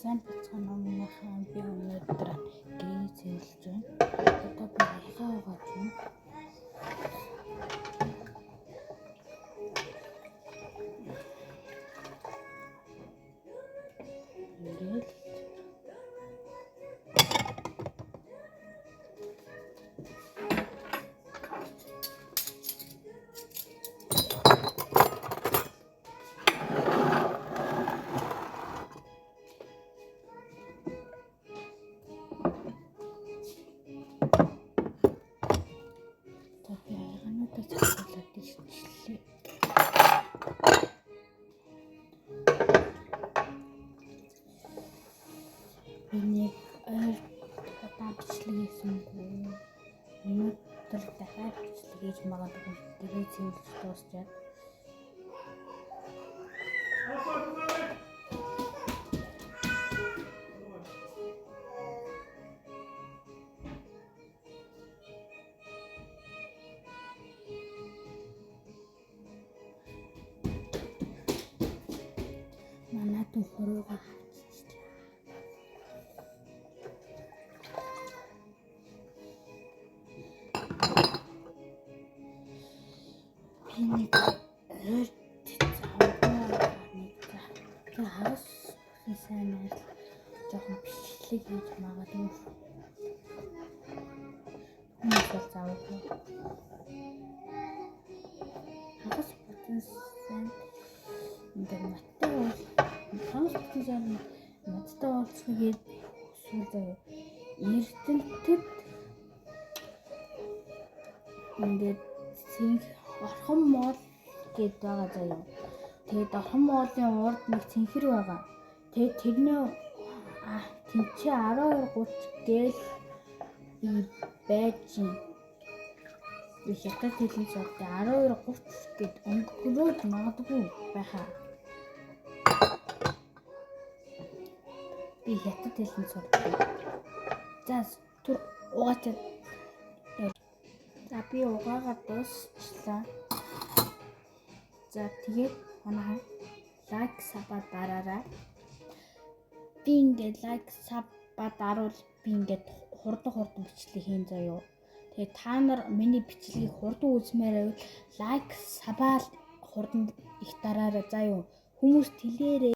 сайн бацхан номынхаа би өнөөдөр гээ зэвлэж байна. Одоо би яхаа угааж байна. Ингээл Энийг дахиад бичлэг хийсэнгүй. Өнөөдөр дахиад бичлэг хийж магадгүй. Тэгээ зэвлэж дуусчаад. Манай дүү хороогаа нэг хагас сайн найз жоохон бичлэг хийж магадгүй. Хүмүүс бол заавал хагас сайн ингээд маттай бол хагас сайн маттай болцгогээд сүлдээ эрдэнэтэд ингээд орхон моол гээд байгаа заяа. Тэгээд орхон моолын урд нэг цэнхэр байгаа. Тэгээд тэрний тэнцээ 12:30 гээл би байж би хятад хэлний цогтой 12:30 гээд өнгөрөөд магадгүй байхаа. Би хятад хэлний цогтой. За түр угаачаад би угаагаад дуусчлаа. За тэгээд манай лайк саба дараарай. Би ингээд лайк саба даруул би ингээд хурдан бичлэг хийн заяа. Тэгээд та нар миний бичлэгийг хурдан үзмээр байвал лайк сабаа хурдан их дараарай заяа. Хүмүүс тэлээрээ